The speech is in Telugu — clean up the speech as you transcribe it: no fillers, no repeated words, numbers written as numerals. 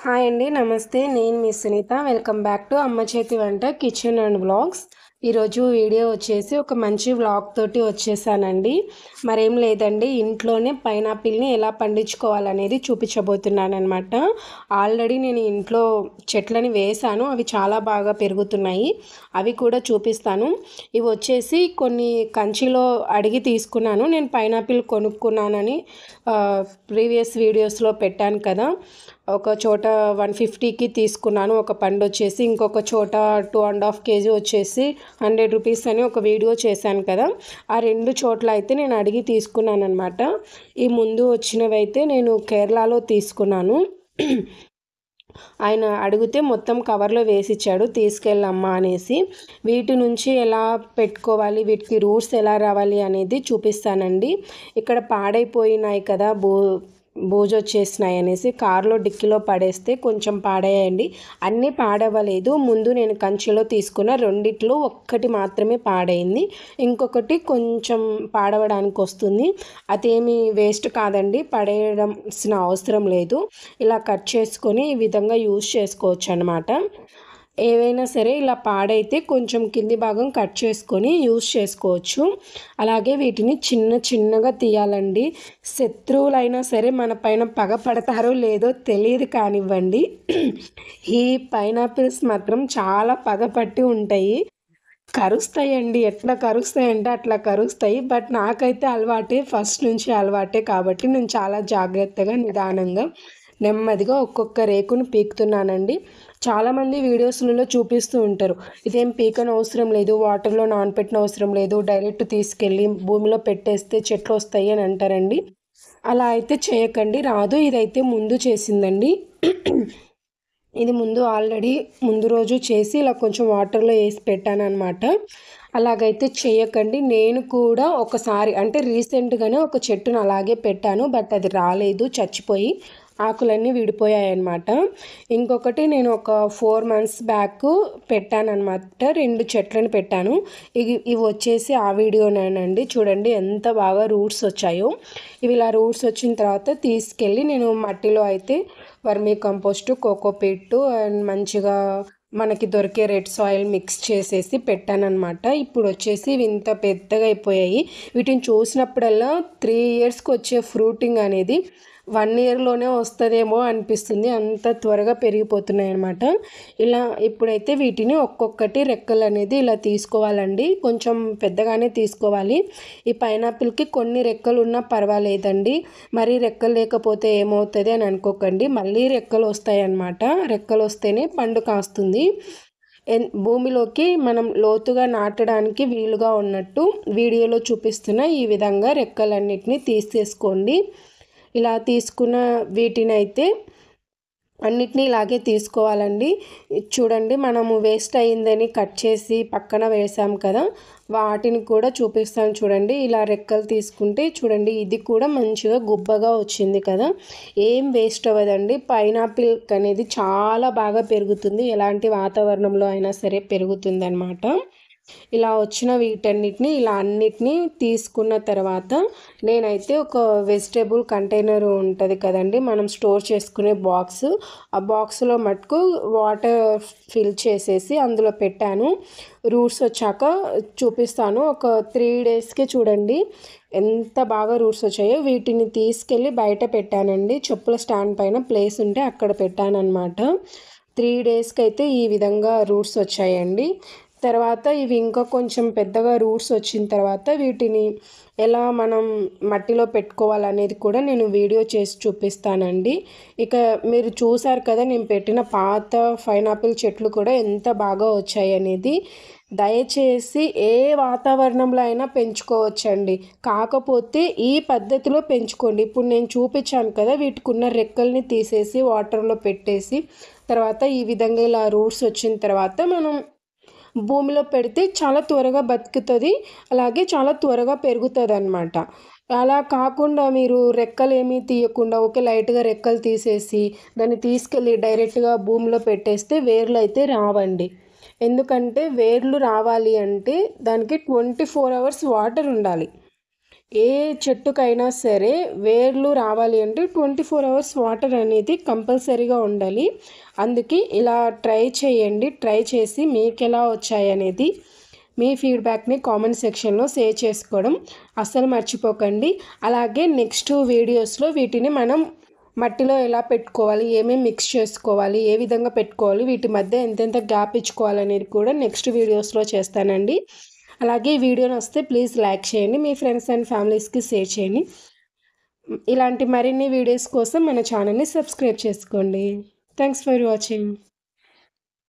హాయ్ అండి. నమస్తే. నేను మీ సునీత. వెల్కమ్ బ్యాక్ టు అమ్మ చేతి వంట కిచెన్ అండ్ వ్లాగ్స్. ఈరోజు వీడియో వచ్చేసి ఒక మంచి వ్లాగ్ తోటి వచ్చేసానండి. మరేం లేదండి, ఇంట్లోనే పైనాపిల్ని ఎలా పండించుకోవాలనేది చూపించబోతున్నాను అనమాట. ఆల్రెడీ నేను ఇంట్లో చెట్లని వేసాను, అవి చాలా బాగా పెరుగుతున్నాయి. అవి కూడా చూపిస్తాను. ఇవి వచ్చేసి కొన్ని కంచిలో అడిగి తీసుకున్నాను. నేను పైనాపిల్ కొనుక్కున్నానని ప్రీవియస్ వీడియోస్లో పెట్టాను కదా. ఒక చోట 150కి తీసుకున్నాను ఒక పండు వచ్చేసి, ఇంకొక చోట 2.5 kg వచ్చేసి 100 రూపీస్ అని ఒక వీడియో చేశాను కదా. ఆ రెండు చోట్ల అయితే నేను అడిగి తీసుకున్నాను అనమాట. ఈ ముందు వచ్చినవి అయితే నేను కేరళలో తీసుకున్నాను. ఆయన అడిగితే మొత్తం కవర్లో వేసిచ్చాడు, తీసుకెళ్ళమ్మా అనేసి. వీటి నుంచి ఎలా పెట్టుకోవాలి, వీటికి రూట్స్ ఎలా రావాలి అనేది చూపిస్తానండి. ఇక్కడ పాడైపోయినాయి కదా, బూజు వచ్చేసినాయి అనేసి కారులో డిక్కీలో పడేస్తే కొంచెం పాడేయండి. అన్నీ పాడవలేదు. ముందు నేను కంచిలో తీసుకున్న రెండిట్లో ఒక్కటి మాత్రమే పాడైంది, ఇంకొకటి కొంచెం పాడవడానికి వస్తుంది. అదేమి వేస్ట్ కాదండి, పడేయాల్సిన అవసరం లేదు. ఇలా కట్ చేసుకొని ఈ విధంగా యూజ్ చేసుకోవచ్చు అన్నమాట. ఏవైనా సరే ఇలా పాడైతే కొంచెం కింది భాగం కట్ చేసుకొని యూజ్ చేసుకోవచ్చు. అలాగే వీటిని చిన్నగా తీయాలండి. శత్రువులైనా సరే మన పైన పగపడతారో లేదో తెలియదు కానివ్వండి, ఈ పైనాపిల్స్ మాత్రం చాలా పగపట్టి ఉంటాయి. కరుస్తాయండి, ఎట్లా కరుస్తాయంటే అట్లా కరుస్తాయి. బట్ నాకైతే అలవాటే, ఫస్ట్ నుంచి అలవాటే కాబట్టి నేను చాలా జాగ్రత్తగా నిదానంగా నెమ్మదిగా ఒక్కొక్క రేకును పీకుతున్నానండి. చాలామంది వీడియోస్లలో చూపిస్తూ ఉంటారు, ఇదేం పీకన అవసరం లేదు, వాటర్లో నానపెట్టిన అవసరం లేదు, డైరెక్ట్ తీసుకెళ్ళి భూమిలో పెట్టేస్తే చెట్లు వస్తాయి అని అంటారండి. అలా అయితే చేయకండి, రాదు. ఇదైతే ముందు చేసిందండి. ఇది ముందు రోజు చేసి ఇలా కొంచెం వాటర్లో వేసి పెట్టాను అనమాట. అలాగైతే చేయకండి. నేను కూడా ఒకసారి అంటే రీసెంట్గానే ఒక చెట్టును అలాగే పెట్టాను, బట్ అది రాలేదు, చచ్చిపోయి ఆకులన్నీ విడిపోయాయి అన్నమాట. ఇంకొకటి నేను ఒక 4 months బ్యాక్ పెట్టాను అనమాట, 2 చెట్లను పెట్టాను. ఇవి వచ్చేసి ఆ వీడియోనేనండి. చూడండి ఎంత బాగా రూట్స్ వచ్చాయో. ఇవి ఇలా రూట్స్ వచ్చిన తర్వాత తీసుకెళ్ళి నేను మట్టిలో అయితే వర్మీ కంపోస్ట్, కోకోపీట్ అండ్ మంచిగా మనకి దొరికే రెడ్ సాయిల్ మిక్స్ చేసేసి పెట్టానన్నమాట. ఇప్పుడు వచ్చేసి ఇవి ఇంత పెద్దగా అయిపోయాయి. వీటిని చూసినప్పుడల్లా 3 yearsకి వచ్చే ఫ్రూటింగ్ అనేది 1 yearలోనే వస్తుందేమో అనిపిస్తుంది, అంత త్వరగా పెరిగిపోతున్నాయి అన్నమాట. ఇలా ఇప్పుడైతే వీటిని ఒక్కొక్కటి రెక్కలు అనేది ఇలా తీసుకోవాలండి. కొంచెం పెద్దగానే తీసుకోవాలి. ఈ పైనాపిల్కి కొన్ని రెక్కలు ఉన్నా పర్వాలేదండి, మరీ రెక్కలు లేకపోతే ఏమవుతుంది అని అనుకోకండి, మళ్ళీ రెక్కలు వస్తాయి అన్నమాట. రెక్కలు వస్తేనే పండు కాస్తుంది. భూమిలోకి మనం లోతుగా నాటడానికి వీలుగా ఉన్నట్టు వీడియోలో చూపిస్తున్న ఈ విధంగా రెక్కలన్నిటిని తీసేసుకోండి. ఇలా తీసుకున్న వీటినైతే అన్నిటినీ ఇలాగే తీసుకోవాలండి. చూడండి, మనము వేస్ట్ అయిందని కట్ చేసి పక్కన వేసాం కదా, వాటిని కూడా చూపిస్తాను చూడండి. ఇలా రెక్కలు తీసుకుంటే చూడండి, ఇది కూడా మంచిగా గుబ్బగా వచ్చింది కదా, ఏం వేస్ట్ అవ్వదండి. పైనాపిల్ అనేది చాలా బాగా పెరుగుతుంది, ఎలాంటి వాతావరణంలో అయినా సరే పెరుగుతుంది అన్నమాట. ఇలా వచ్చిన వీటన్నిటిని ఇలా అన్నిటినీ తీసుకున్న తర్వాత నేనైతే ఒక వెజిటేబుల్ కంటైనర్ ఉంటుంది కదండి, మనం స్టోర్ చేసుకునే బాక్స్, ఆ బాక్స్లో మటుకు వాటర్ ఫిల్ చేసేసి అందులో పెట్టాను. రూట్స్ వచ్చాక చూపిస్తాను. ఒక 3 daysకి చూడండి ఎంత బాగా రూట్స్ వచ్చాయో. వీటిని తీసుకెళ్ళి బయట పెట్టానండి, చెప్పుల స్టాండ్ పైన ప్లేస్ ఉంటే అక్కడ పెట్టాను అనమాట. 3 daysకి అయితే ఈ విధంగా రూట్స్ వచ్చాయండి. తర్వాత ఇవి ఇంకా కొంచెం పెద్దగా రూట్స్ వచ్చిన తర్వాత వీటిని ఎలా మనం మట్టిలో పెట్టుకోవాలనేది కూడా నేను వీడియో చేసి చూపిస్తానండి. ఇక మీరు చూసారు కదా, నేను పెట్టిన పాత పైనాపిల్ చెట్లు కూడా ఎంత బాగా వచ్చాయి అనేది. దయచేసి ఏ వాతావరణంలో అయినా పెంచుకోవచ్చండి, కాకపోతే ఈ పద్ధతిలో పెంచుకోండి. ఇప్పుడు నేను చూపించాను కదా, వీటికి ఉన్న రెక్కల్ని తీసేసి వాటర్లో పెట్టేసి తర్వాత ఈ విధంగా ఇలా రూట్స్ వచ్చిన తర్వాత మనం భూమిలో పెడితే చాలా త్వరగా బతుకుతుంది, అలాగే చాలా త్వరగా పెరుగుతుంది అన్నమాట. అలా కాకుండా మీరు రెక్కలు ఏమీ తీయకుండా ఒకే లైట్గా రెక్కలు తీసేసి దాన్ని తీసుకెళ్ళి డైరెక్ట్గా భూమిలో పెట్టేస్తే వేర్లు అయితే రావండి. ఎందుకంటే వేర్లు రావాలి అంటే దానికి 24 hours వాటర్ ఉండాలి. ఏ చెట్టుకైనా సరే వేర్లు రావాలి అంటే 24 అవర్స్ వాటర్ అనేది కంపల్సరీగా ఉండాలి. అందుకే ఇలా ట్రై చేయండి. ట్రై చేసి మీకు ఎలా వచ్చాయనేది మీ ఫీడ్బ్యాక్ని కామెంట్ సెక్షన్లో షేర్ చేసుకోవడం అస్సలు మర్చిపోకండి. అలాగే నెక్స్ట్ వీడియోస్లో వీటిని మనం మట్టిలో ఎలా పెట్టుకోవాలి, ఏమేమి మిక్స్ చేసుకోవాలి, ఏ విధంగా పెట్టుకోవాలి, వీటి మధ్య ఎంతెంత గ్యాప్ ఇచ్చుకోవాలనేది కూడా నెక్స్ట్ వీడియోస్లో చేస్తానండి. అలాగే ఈ వీడియో నచ్చితే ప్లీజ్ లైక్ చేయండి, మీ ఫ్రెండ్స్ అండ్ ఫ్యామిలీస్కి షేర్ చేయండి. ఇలాంటి మరిన్ని వీడియోస్ కోసం మన ఛానల్ని సబ్స్క్రైబ్ చేసుకోండి. Thanks for watching.